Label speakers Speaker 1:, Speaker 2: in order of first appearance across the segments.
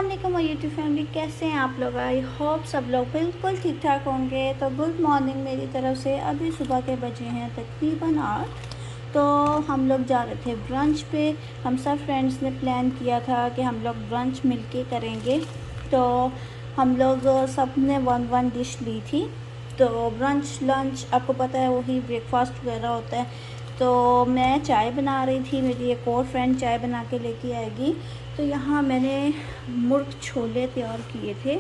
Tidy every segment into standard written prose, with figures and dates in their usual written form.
Speaker 1: अस्सलाम और YouTube family, कैसे हैं आप लोग। आई होप सब लोग बिल्कुल ठीक ठाक होंगे। तो गुड मॉर्निंग मेरी तरफ से। अभी सुबह के बजे हैं तकरीबन 8। तो हम लोग जा रहे थे ब्रंच पे। हम सब फ्रेंड्स ने प्लान किया था कि हम लोग ब्रंच मिलके करेंगे। तो हम लोग सब ने वन वन डिश ली थी। तो ब्रंच लंच आपको पता है वही ब्रेकफास्ट वगैरह होता है। तो मैं चाय बना रही थी, मेरी एक और फ्रेंड चाय बना के लेके आएगी। तो यहाँ मैंने मुर्ग छोले तैयार किए थे,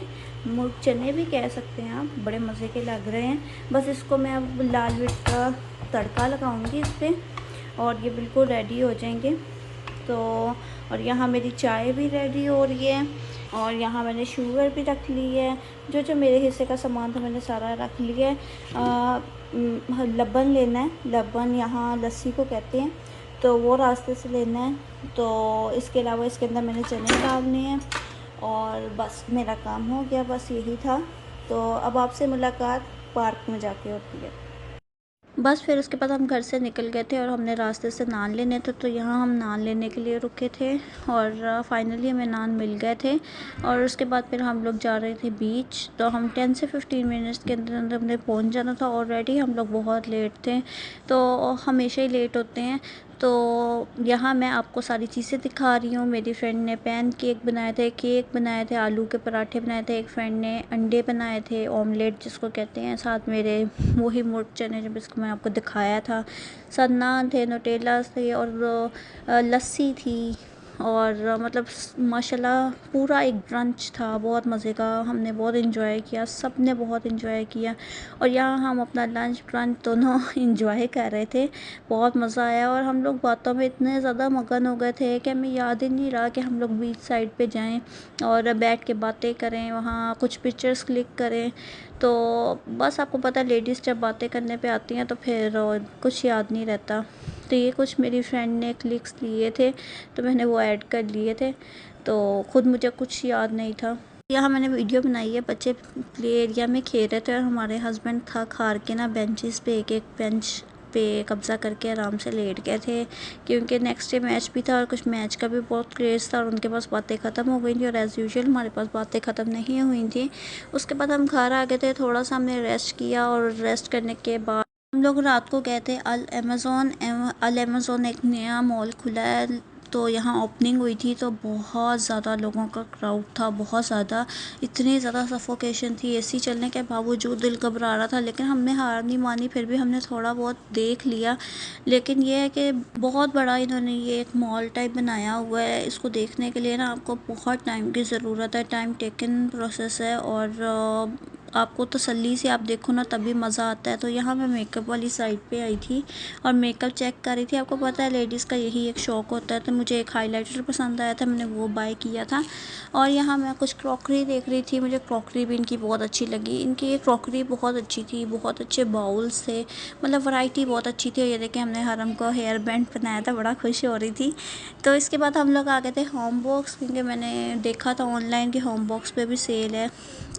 Speaker 1: मुर्ग चने भी कह सकते हैं आप, बड़े मज़े के लग रहे हैं। बस इसको मैं अब लाल मिर्च का तड़का लगाऊंगी इस पर और ये बिल्कुल रेडी हो जाएंगे। तो और यहाँ मेरी चाय भी रेडी हो रही है और यहाँ मैंने शुगर भी रख ली है। जो जो मेरे हिस्से का सामान था मैंने सारा रख लिया है। लबन लेना है, लबन यहाँ लस्सी को कहते हैं, तो वो रास्ते से लेना है। तो इसके अलावा इसके अंदर मैंने चने डालने हैं और बस मेरा काम हो गया, बस यही था। तो अब आपसे मुलाकात पार्क में जाके होती है। बस फिर उसके बाद हम घर से निकल गए थे और हमने रास्ते से नान लेने थे, तो यहाँ हम नान लेने के लिए रुके थे और फाइनली हमें नान मिल गए थे। और उसके बाद फिर हम लोग जा रहे थे बीच। तो हम 10 से 15 मिनट्स के अंदर अंदर हमने पहुँच जाना था। ऑलरेडी हम लोग बहुत लेट थे, तो हमेशा ही लेट होते हैं। तो यहाँ मैं आपको सारी चीज़ें दिखा रही हूँ। मेरी फ्रेंड ने पैन केक बनाए थे, आलू के पराठे बनाए थे, एक फ्रेंड ने अंडे बनाए थे, ऑमलेट जिसको कहते हैं, साथ मेरे वही मुर्ग चने जब इसको मैं आपको दिखाया था, साथ नान थे, न्यूटेला थे और लस्सी थी। और मतलब माशाल्लाह पूरा एक ब्रंच था, बहुत मज़े का। हमने बहुत इन्जॉय किया, सब ने बहुत इन्जॉय किया। और यहाँ हम अपना लंच ब्रंच दोनों इन्जॉय कर रहे थे, बहुत मज़ा आया। और हम लोग बातों में इतने ज़्यादा मगन हो गए थे कि हमें याद ही नहीं रहा कि हम लोग बीच साइड पे जाएं और बैठ के बातें करें, वहाँ कुछ पिक्चर्स क्लिक करें। तो बस आपको पता है लेडीज़ जब बातें करने पे आती हैं तो फिर कुछ याद नहीं रहता। तो ये कुछ मेरी फ्रेंड ने क्लिक्स लिए थे तो मैंने वो ऐड कर लिए थे, तो ख़ुद मुझे कुछ याद नहीं था। यहाँ मैंने वीडियो बनाई है, बच्चे प्ले एरिया में खेल रहे थे और हमारे हस्बैंड था खार के ना बेंचेस पे, एक एक बेंच पे कब्ज़ा करके आराम से लेट गए थे, क्योंकि नेक्स्ट डे मैच भी था और कुछ मैच का भी बहुत क्रेज़ था और उनके पास बातें ख़त्म हो गई थी और एज़ यूजुअल हमारे पास बातें ख़त्म नहीं हुई थी। उसके बाद हम घर आ गए थे, थोड़ा सा हमने रेस्ट किया और रेस्ट करने के बाद हम लोग रात को गए थे अल अमेज़ॉन एक नया मॉल खुला है, तो यहाँ ओपनिंग हुई थी। तो बहुत ज़्यादा लोगों का क्राउड था, बहुत ज़्यादा, इतनी ज़्यादा सफोकेशन थी। एसी चलने के बावजूद दिल घबरा रहा था, लेकिन हमने हार नहीं मानी, फिर भी हमने थोड़ा बहुत देख लिया। लेकिन ये है कि बहुत बड़ा इन्होंने ये एक मॉल टाइप बनाया हुआ है, इसको देखने के लिए ना आपको बहुत टाइम की ज़रूरत है, टाइम टेकन प्रोसेस है और आपको तसल्ली से आप देखो ना तभी मज़ा आता है। तो यहाँ मैं मेकअप वाली साइड पे आई थी और मेकअप चेक कर रही थी। आपको पता है लेडीज़ का यही एक शौक़ होता है, तो मुझे एक हाइलाइटर पसंद आया था, मैंने वो बाय किया था। और यहाँ मैं कुछ क्रॉकरी देख रही थी, मुझे क्रॉकरी भी इनकी बहुत अच्छी लगी। इनकी ये क्रॉकरी बहुत अच्छी थी, बहुत अच्छे बाउल्स थे, मतलब वैरायटी बहुत अच्छी थी। और ये देखिए हमने हरम को हेयर बैंड बनाया था, बड़ा खुश हो रही थी। तो इसके बाद हम लोग आ गए थे होम बॉक्स, क्योंकि मैंने देखा था ऑनलाइन कि होम बॉक्स पे भी सेल है,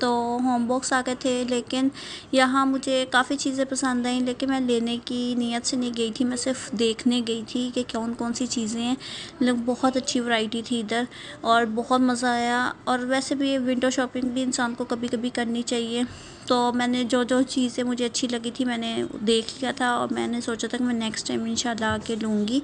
Speaker 1: तो होम बॉक्स आ गए थे। लेकिन यहाँ मुझे काफ़ी चीज़ें पसंद आई, लेकिन मैं लेने की नीयत से नहीं गई थी, मैं सिर्फ देखने गई थी कि कौन कौन सी चीज़ें हैं। मतलब बहुत अच्छी वैरायटी थी इधर और बहुत मज़ा आया। और वैसे भी विंडो शॉपिंग भी इंसान को कभी कभी करनी चाहिए। तो मैंने जो जो चीज़ें मुझे अच्छी लगी थी मैंने देख लिया था और मैंने सोचा था कि मैं नेक्स्ट टाइम इंशाल्लाह आके लूँगी।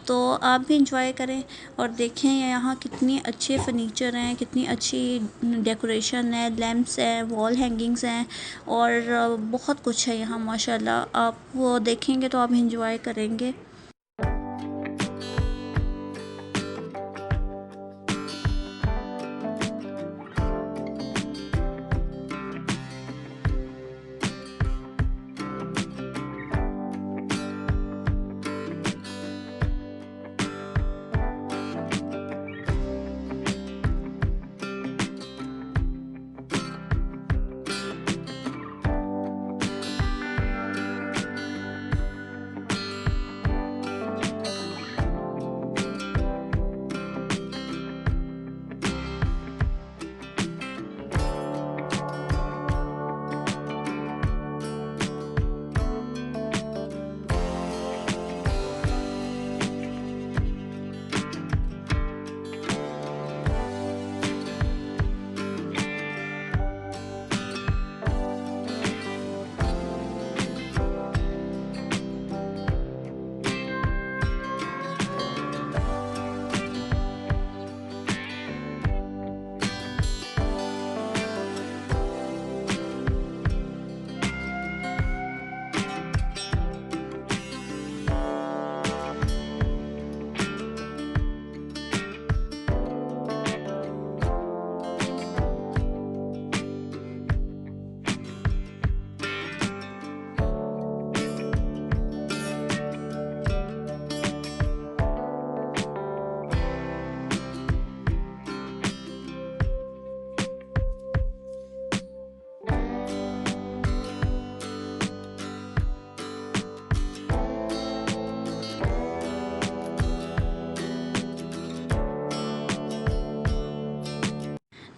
Speaker 1: तो आप भी इंजॉय करें और देखें यहाँ कितनी अच्छे फर्नीचर हैं, कितनी अच्छी डेकोरेशन है, लैम्प्स हैं, वॉल हैंगिंग्स हैं और बहुत कुछ है यहाँ माशाल्लाह। आप वो देखेंगे तो आप इंजॉय करेंगे।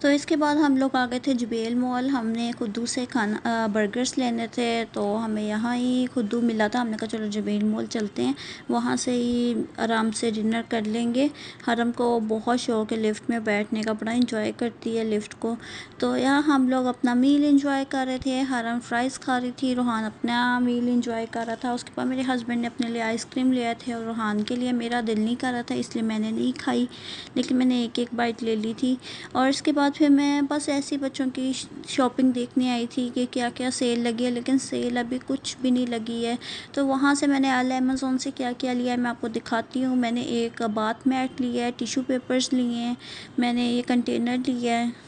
Speaker 1: तो इसके बाद हम लोग आ गए थे जुबेल मॉल। हमने खुद्दू से खाना बर्गर्स लेने थे, तो हमें यहाँ ही खुद्दू मिला था। हमने कहा चलो जुबेल मॉल चलते हैं, वहाँ से ही आराम से डिनर कर लेंगे। हरम को बहुत शौक़ है लिफ़्ट में बैठने का, बड़ा इंजॉय करती है लिफ़्ट को। तो यहाँ हम लोग अपना मील इंजॉय कर रहे थे। हरम फ्राइज़ खा रही थी, रूहान अपना मील इंजॉय कर रहा था। उसके बाद मेरे हस्बैंड ने अपने लिए आइसक्रीम लिया थे और रूहान के लिए। मेरा दिल नहीं कर रहा था इसलिए मैंने नहीं खाई, लेकिन मैंने एक एक बाइट ले ली थी। और इसके बाद फिर मैं बस ऐसी बच्चों की शॉपिंग देखने आई थी कि क्या क्या सेल लगी है, लेकिन सेल अभी कुछ भी नहीं लगी है। तो वहाँ से मैंने अमेज़ॉन से क्या क्या लिया है मैं आपको दिखाती हूँ। मैंने एक बाथ मैट लिया है, टिशू पेपर्स लिए हैं, मैंने ये कंटेनर लिया है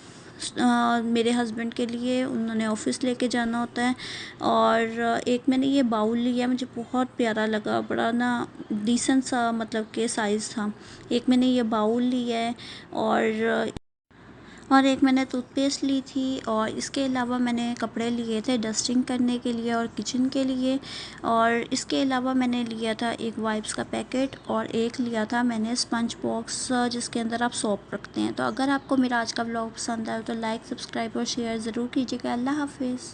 Speaker 1: मेरे हस्बैंड के लिए, उन्होंने ऑफ़िस लेके जाना होता है। और एक मैंने ये बाउल लिया, मुझे बहुत प्यारा लगा, बड़ा ना डिसेंट सा मतलब के साइज़ था। एक मैंने ये बाउल लिया है और एक मैंने टूथपेस्ट ली थी। और इसके अलावा मैंने कपड़े लिए थे डस्टिंग करने के लिए और किचन के लिए। और इसके अलावा मैंने लिया था एक वाइप्स का पैकेट और एक लिया था मैंने स्पंज बॉक्स जिसके अंदर आप सोप रखते हैं। तो अगर आपको मेरा आज का व्लॉग पसंद आया तो लाइक, सब्सक्राइब और शेयर ज़रूर कीजिएगा। अल्लाह हाफिज़।